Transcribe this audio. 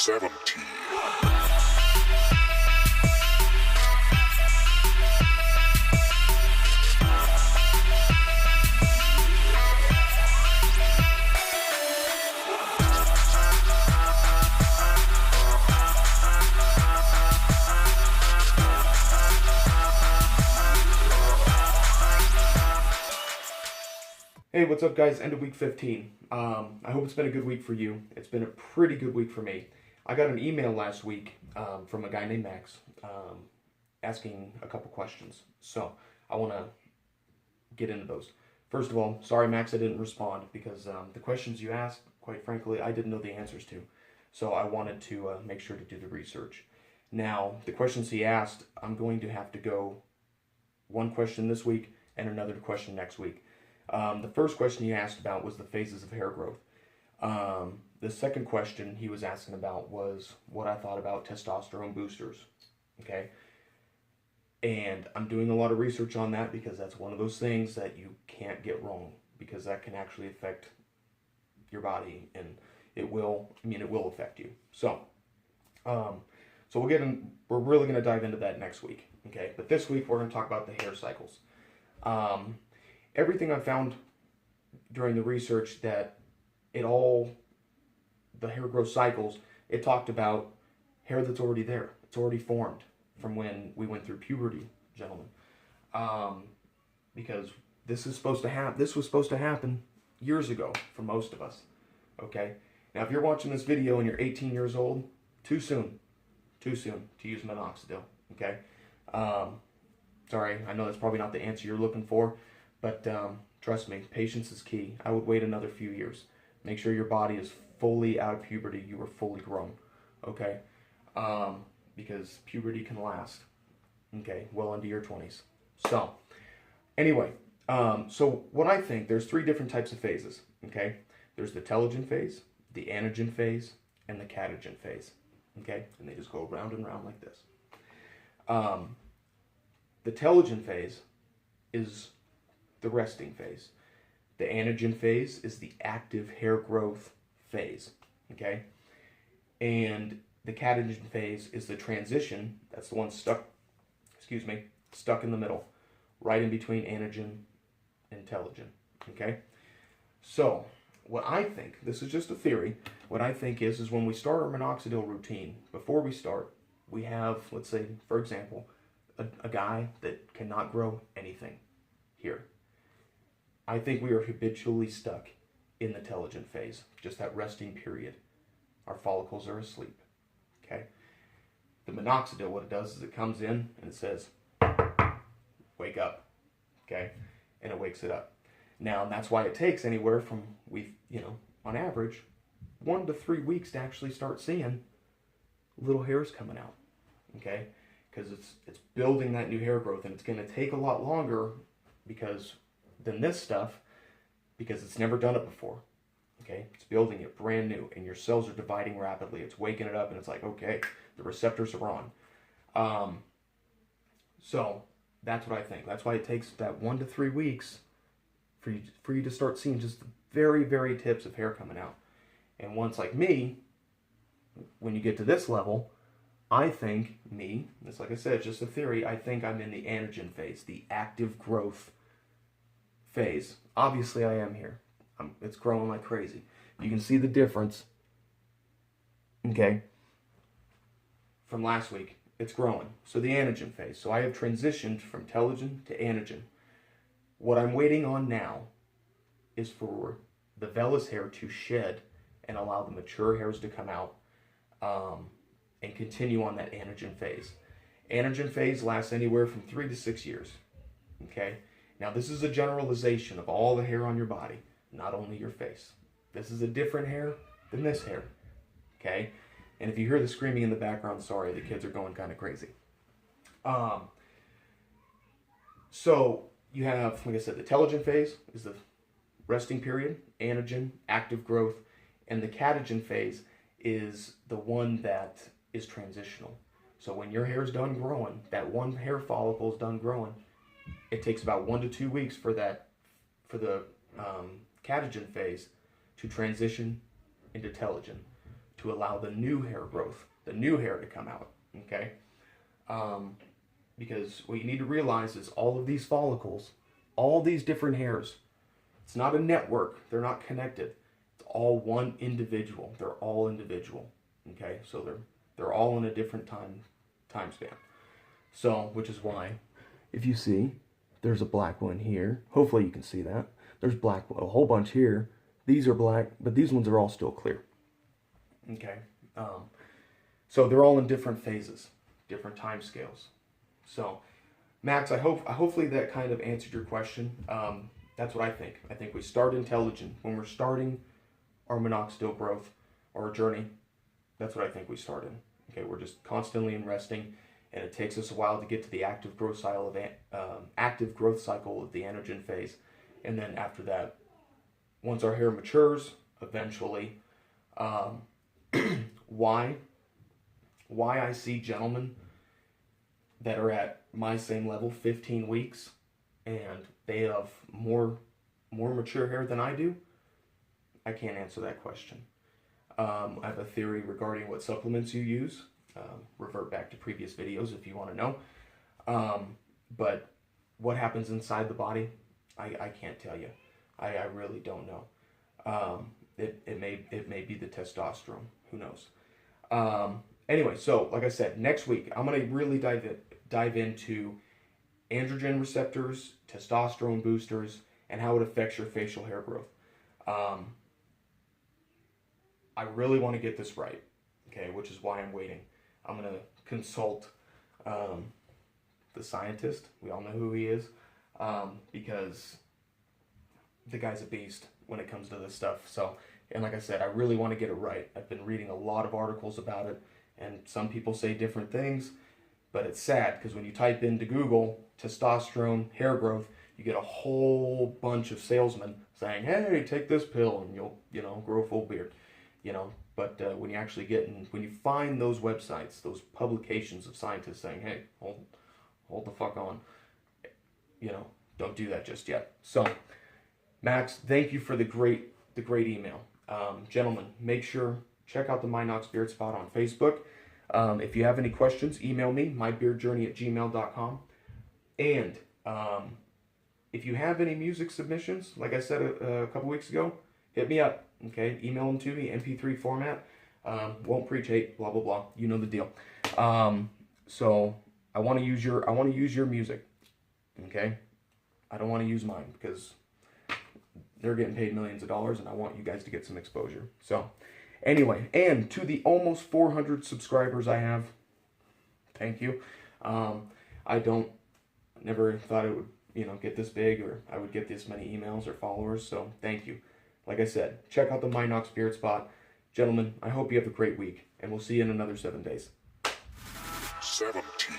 70. Hey, what's up guys? End of week 15. I hope it's been a good week for you. It's been a pretty good week for me. I got an email last week from a guy named Max asking a couple questions. So I want to get into those. First of all, sorry Max I didn't respond because the questions you asked, quite frankly, I didn't know the answers to. So I wanted to make sure to do the research. Now, the questions he asked, I'm going to have to go one question this week and another question next week. The first question he asked about was the phases of hair growth. The second question he was asking about was what I thought about testosterone boosters. Okay? And I'm doing a lot of research on that because that's one of those things that you can't get wrong because that can actually affect your body and it will affect you. So we're really going to dive into that next week. Okay? But this week we're going to talk about the hair cycles. Everything I found during the research that the hair growth cycles, it talked about hair that's already there. It's already formed from when we went through puberty, gentlemen. Because this was supposed to happen years ago for most of us. Okay? Now, if you're watching this video and you're 18 years old, too soon to use Minoxidil. Okay? Sorry, I know that's probably not the answer you're looking for. But trust me, patience is key. I would wait another few years. Make sure your body is fully out of puberty. You are fully grown, okay? Because puberty can last, okay, well into your 20s. So, anyway, so what I think, there's three different types of phases, okay? There's the telogen phase, the anagen phase, and the catagen phase, okay? And they just go round and round like this. The telogen phase is the resting phase. The anagen phase is the active hair growth phase, okay? And the catagen phase is the transition, that's the one stuck in the middle, right in between anagen and telogen, okay? So, what I think, this is just a theory, what I think is when we start our minoxidil routine, before we start, we have, let's say, for example, a guy that cannot grow anything here. I think we are habitually stuck in the telogen phase, just that resting period. Our follicles are asleep, okay? The minoxidil, what it does is it comes in and it says, wake up, okay? And it wakes it up. Now, and that's why it takes anywhere from, on average, 1 to 3 weeks to actually start seeing little hairs coming out, okay? Because it's building that new hair growth, and it's going to take a lot longer than this stuff, because it's never done it before, okay? It's building it brand new, and your cells are dividing rapidly. It's waking it up, and it's like, okay, the receptors are on. So that's what I think. That's why it takes that 1 to 3 weeks for you to start seeing just the very, very tips of hair coming out. And once, like me, when you get to this level, I think it's like I said, it's just a theory, I think I'm in the anagen phase, the active growth phase. Obviously I am here. It's growing like crazy. You can see the difference, okay, from last week. It's growing. So the anagen phase. So I have transitioned from telogen to anagen. What I'm waiting on now is for the vellus hair to shed and allow the mature hairs to come out and continue on that anagen phase. Anagen phase lasts anywhere from 3 to 6 years, okay? Now, this is a generalization of all the hair on your body, not only your face. This is a different hair than this hair, okay? And if you hear the screaming in the background, sorry, the kids are going kind of crazy. So you have, like I said, the telogen phase is the resting period, anagen, active growth, and the catagen phase is the one that is transitional. So when your hair is done growing, that one hair follicle is done growing, it takes about 1 to 2 weeks for the catagen phase to transition into telogen, to to allow the new hair growth, the new hair to come out, okay? Because what you need to realize is all of these follicles, all these different hairs, it's not a network. They're not connected. It's all one individual. They're all individual, okay? So they're all in a different time span. So, which is why, if you see, there's a black one here. Hopefully you can see that. There's black, a whole bunch here. These are black, but these ones are all still clear. Okay. So they're all in different phases, different time scales. So, Max, hopefully that kind of answered your question. That's what I think. I think we start intelligent when we're starting our minoxidil growth or our journey. That's what I think we start in. Okay, we're just constantly in resting, and it takes us a while to get to the active growth cycle of the anagen phase, and then after that, once our hair matures, eventually, why I see gentlemen that are at my same level, 15 weeks, and they have more mature hair than I do, I can't answer that question. I have a theory regarding what supplements you use. Revert back to previous videos if you want to know. But what happens inside the body, I can't tell you. I really don't know. It may be the testosterone. Who knows? Anyway, so like I said, next week I'm going to really dive into androgen receptors, testosterone boosters, and how it affects your facial hair growth. I really want to get this right, okay, which is why I'm waiting. I'm going to consult the scientist. We all know who he is, because the guy's a beast when it comes to this stuff. So, and like I said, I really want to get it right. I've been reading a lot of articles about it, and some people say different things, but it's sad because when you type into Google testosterone hair growth, you get a whole bunch of salesmen saying, hey, take this pill and you'll grow a full beard, but when you actually when you find those websites, those publications of scientists saying, hey, hold the fuck on, don't do that just yet. So, Max, thank you for the great email. Gentlemen, make sure, check out the Minox Beard Spot on Facebook. If you have any questions, email me, mybeardjourney@gmail.com. And if you have any music submissions, like I said a couple weeks ago, hit me up, okay? Email them to me, MP3 format. Won't preach hate, blah, blah, blah. You know the deal. So I want to use your music, okay? I don't want to use mine because they're getting paid millions of dollars, and I want you guys to get some exposure. So, anyway, and to the almost 400 subscribers I have, thank you. I never thought it would, get this big, or I would get this many emails or followers. So, thank you. Like I said, check out the Minox Beard Spot. Gentlemen, I hope you have a great week, and we'll see you in another 7 days. 17.